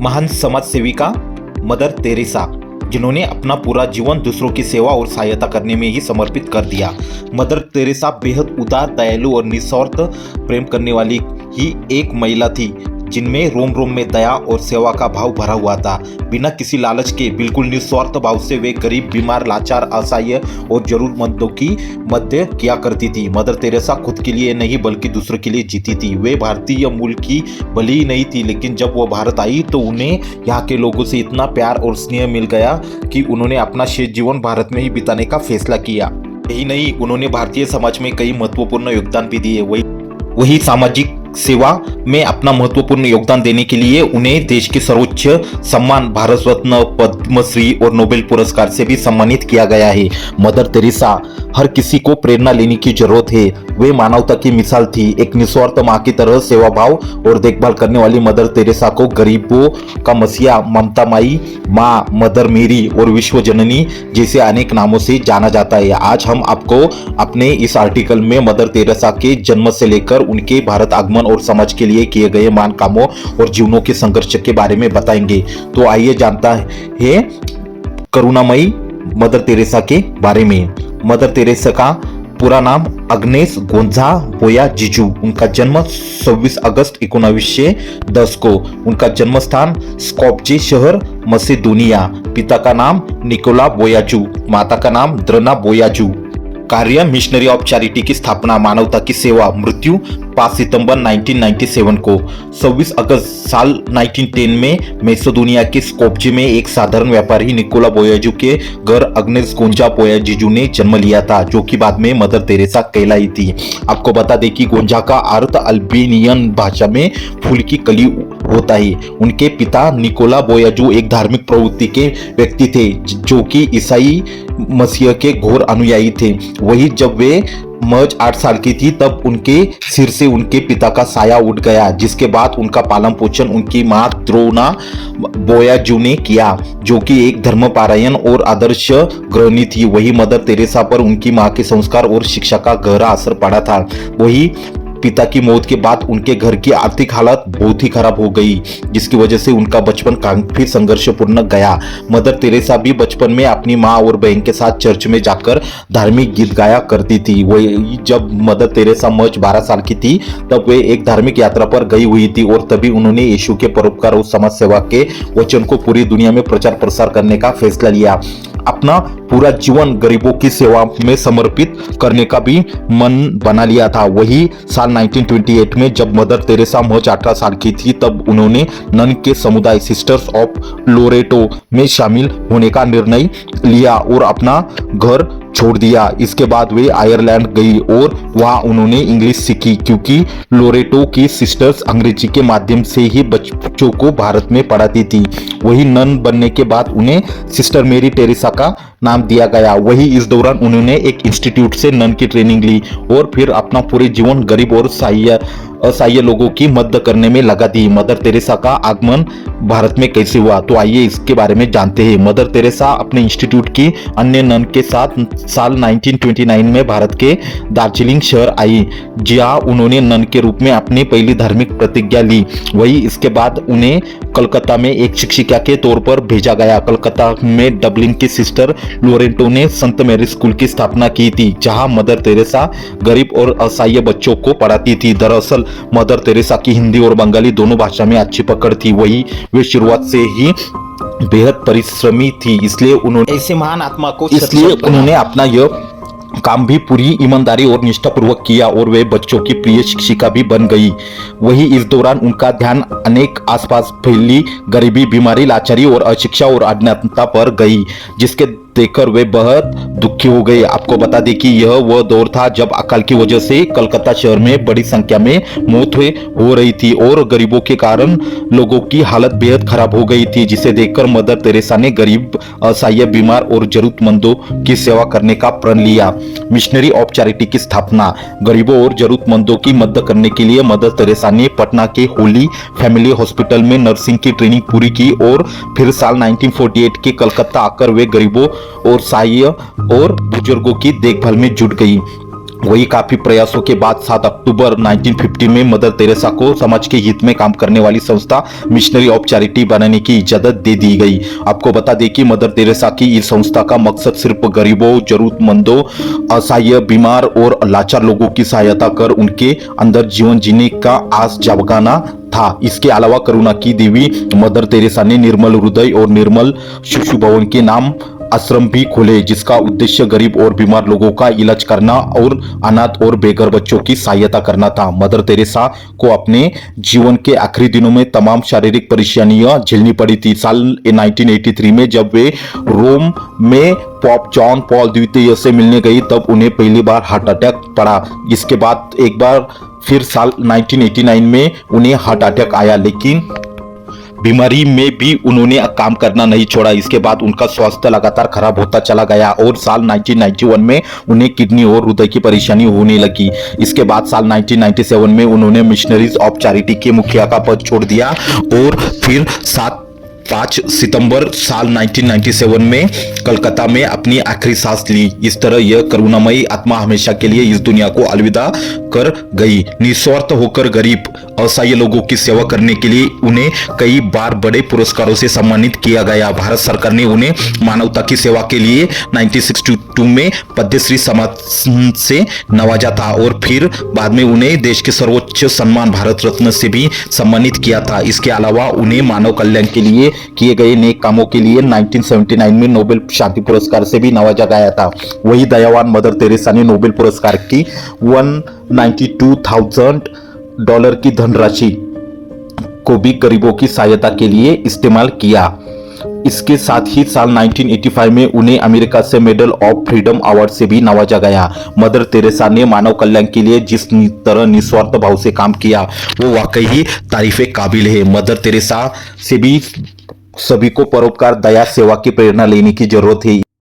महान समाज सेविका मदर तेरेसा, जिन्होंने अपना पूरा जीवन दूसरों की सेवा और सहायता करने में ही समर्पित कर दिया। मदर तेरेसा बेहद उदार, दयालु और निस्वार्थ प्रेम करने वाली ही एक महिला थी, जिनमें रोम रोम में दया और सेवा का भाव भरा हुआ था। बिना किसी लालच के बिल्कुल निस्वार्थ भाव से वे गरीब, बीमार, लाचार, असहाय और जरूरतमंदों की मदद किया करती थी। मदर तेरेसा खुद के लिए नहीं बल्कि दूसरों के लिए जीती थी। वे भारतीय मूल की भले ही नहीं थी, लेकिन जब वो भारत आई तो उन्हें यहाँ के लोगों से इतना प्यार और स्नेह मिल गया कि उन्होंने अपना शेष जीवन भारत में ही बिताने का फैसला किया। यही नहीं, उन्होंने भारतीय समाज में कई महत्वपूर्ण योगदान भी दिए। वही सामाजिक सेवा में अपना महत्वपूर्ण योगदान देने के लिए उन्हें देश के सर्वोच्च सम्मान भारत रत्न, पद्मश्री और नोबेल पुरस्कार से भी सम्मानित किया गया है। मदर तेरेसा हर किसी को प्रेरणा लेने की जरूरत है। वे मानवता की मिसाल थी। एक निस्वार्थ माँ की तरह सेवा भाव और देखभाल करने वाली मदर तेरेसा को गरीबों का मसीहा, ममता माई, माँ, मदर मेरी और विश्व जननी जैसे अनेक नामों से जाना जाता है। आज हम आपको अपने इस आर्टिकल में मदर तेरेसा के जन्म से लेकर उनके भारत आगमन और समाज के लिए किए गए महान कामों और जीवनों के संघर्ष के बारे में बताएंगे। तो आइए जानता है करुणामयी मदर तेरेसा के बारे में। मदर तेरेसा का पूरा नाम अग्नेस गोंजा बोया जिजू। उनका जन्म 26 अगस्त 1910 को। उनका जन्म स्थान स्कोप्जे शहर, मसेदोनिया। पिता का नाम निकोला बोयाजू, माता का नाम द्रना बोयाजू। कार्य मिशनरी ऑफ चैरिटी की स्थापना, मानवता की सेवा। मृत्यु 5 सितंबर 1997 को। 26 अगस्त साल 1910 में मैसेडोनिया के स्कोप्जे में एक साधारण व्यापारी निकोला बोयाजू के घर अग्नेस गोंजा बोयाजिजू ने जन्म लिया था, जो कि बाद में मदर तेरेसा कहलाई थी। आपको बता दें कि गोंजा का अर्थ अल्बेनियन भाषा में फूल की कली होता है। उनके पिता निकोला बोयाजू एक धार्मिक प्रवृत्ति के व्यक्ति थे, जो कि ईसाई मसीह के घोर अनुयायी थे। वही जब वे महज 8 साल की थी तब उनके सिर से उनके पिता का साया उठ गया, जिसके बाद उनका पालन पोषण उनकी मां द्रोना बोयाजू ने किया, जो कि एक धर्मपरायण और आदर्श गृहिणी थी। वही मदर तेरेसा पर उनकी मां के संस्कार और शिक्षा का गहरा असर पड़ा था। वही पिता की मौत के बाद उनके घर की आर्थिक हालत बहुत ही खराब हो गई, जिसकी वजह से उनका बचपन काफी संघर्षपूर्ण गया। मदर तेरेसा भी बचपन में अपनी माँ और बहन के साथ चर्च में जाकर धार्मिक गीत गाया करती थी। वही जब मदर तेरेसा महज 12 साल की थी तब वे एक धार्मिक यात्रा पर गई हुई थी और तभी उन्होंने यीशु के परोपकार और समाज सेवा के वचन को पूरी दुनिया में प्रचार प्रसार करने का फैसला लिया। अपना पूरा जीवन गरीबों की सेवा में समर्पित करने का भी मन बना लिया था। वही साल 1928 में जब मदर तेरेसा महज 18 साल की थी तब उन्होंने नन के समुदाय सिस्टर्स ऑफ लोरेटो में शामिल होने का निर्णय लिया और अपना घर छोड़ दिया। इसके बाद वे आयरलैंड गई और वहां उन्होंने इंग्लिश सीखी, क्योंकि लोरेटो की सिस्टर्स अंग्रेजी के माध्यम से ही बच्चों को भारत में पढ़ाती थी। वही नन बनने के बाद उन्हें सिस्टर मेरी टेरेसा का नाम दिया गया। वही इस दौरान उन्होंने एक इंस्टीट्यूट से नन की ट्रेनिंग ली और फिर अपना पूरे जीवन गरीब और असहाय लोगों की मदद करने में लगा दी। मदर तेरेसा का आगमन भारत में कैसे हुआ, तो आइए इसके बारे में जानते हैं। मदर तेरेसा अपने इंस्टीट्यूट की अन्य नन के साथ साल 1929 में भारत के दार्जिलिंग शहर आई, जहां उन्होंने नन के रूप में अपनी पहली धार्मिक प्रतिज्ञा ली। वही इसके बाद उन्हें कलकत्ता में एक शिक्षिका के तौर पर भेजा गया। कलकत्ता में डबलिन के सिस्टर लोरेंटो ने संत मैरी स्कूल की स्थापना की थी, जहां मदर तेरेसा गरीब और असहाय बच्चों को पढ़ाती थी। दरअसल मदर तेरेसा की हिंदी और बंगाली दोनों भाषा में अच्छी पकड़ थी। वही वे शुरुआत से ही बेहद परिश्रमी थी, इसलिए उन्होंने ऐसे महान आत्मा को अपना यह काम भी पूरी ईमानदारी और निष्ठापूर्वक किया और वे बच्चों की प्रिय शिक्षिका भी बन गई। वही इस दौरान उनका ध्यान अनेक आसपास फैली गरीबी, बीमारी, लाचारी और अशिक्षा और अज्ञानता पर गई, जिसके देखकर वे बहुत दुखी हो गए। आपको बता दें कि यह वह दौर था जब अकाल की वजह से कलकत्ता शहर में बड़ी संख्या में मौत हो रही थी और गरीबों के कारण लोगों की हालत बेहद खराब हो गई थी, जिसे देखकर मदर तेरेसा ने गरीब, असहाय, बीमार और जरूरतमंदों की सेवा करने का प्रण लिया। मिशनरी ऑफ चैरिटी की स्थापना, गरीबों और जरूरतमंदों की मदद करने के लिए मदर तेरेसा ने पटना के होली फैमिली हॉस्पिटल में नर्सिंग की ट्रेनिंग पूरी की और फिर साल 1948 के कलकत्ता आकर वे गरीबों और सहाय और बुजुर्गों की देखभाल में जुट गई। वही काफी प्रयासों के बाद 7 अक्टूबर 1950 में मदर तेरेसा को समाज के हित में काम करने वाली संस्था मिशनरी ऑफ चैरिटी बनाने की इजाजत दे दी गई। आपको बता दें कि मदर तेरेसा की इस संस्था का मकसद सिर्फ गरीबों, जरूरतमंदों, असहाय, बीमार और लाचार लोगों की सहायता कर उनके अंदर जीवन जीने का आस जगाना था। इसके अलावा करुणा की देवी मदर तेरेसा ने निर्मल हृदय और निर्मल शिशु भवन के नाम आश्रम भी खोले, जिसका उद्देश्य गरीब और बीमार लोगों का इलाज करना और अनाथ और बेघर बच्चों की सहायता करना था। मदर तेरेसा को अपने जीवन के आखिरी दिनों में तमाम शारीरिक परेशानियां झेलनी पड़ी थी। साल 1983 में जब वे रोम में पॉप जॉन पॉल द्वितीय से मिलने गई, तब उन्हें पहली बार हार्ट अटैक पड़ा। इसके बाद एक बार फिर साल 1989 में उन्हें हार्ट अटैक आया, लेकिन बीमारी में भी उन्होंने काम करना नहीं छोड़ा। इसके बाद उनका स्वास्थ्य लगातार खराब होता चला गया और साल 1991 में उन्हें किडनी और हृदय की परेशानी होने लगी। इसके बाद साल 1997 में उन्होंने मिशनरीज ऑफ चैरिटी के मुखिया का पद छोड़ दिया और फिर 5 सितंबर साल 1997 में कलकत्ता में अपनी आखिरी सांस ली। इस तरह यह करुणामयी आत्मा हमेशा के लिए इस दुनिया को अलविदा कर गई। निस्वार्थ होकर गरीब, असहाय लोगों की सेवा करने के लिए उन्हें कई बार बड़े पुरस्कारों से सम्मानित किया गया। भारत सरकार ने उन्हें मानवता की सेवा के लिए 1962 में पद्मश्री सम्मान से नवाजा था और फिर बाद में उन्हें देश के सर्वोच्च सम्मान भारत रत्न से भी सम्मानित किया था। इसके अलावा उन्हें मानव कल्याण के लिए किए गए नेक कामों के लिए 1979 में नोबेल शांति पुरस्कार से भी नवाजा गया था। वही दयावान मदर तेरेसा ने नोबेल पुरस्कार की $192,000 की धनराशि को भी गरीबों की सहायता के लिए इस्तेमाल किया। इसके साथ ही साल 1985 में उन्हें अमेरिका से मेडल ऑफ फ्रीडम अवार्ड से भी नवाजा गया। मदर तेरेसा ने मानव कल्याण के लिए जिस तरह निस्वार्थ भाव से काम किया वो वाकई ही तारीफे काबिल है। मदर तेरेसा से भी सभी को परोपकार, दया, सेवा की प्रेरणा लेने की जरूरत है।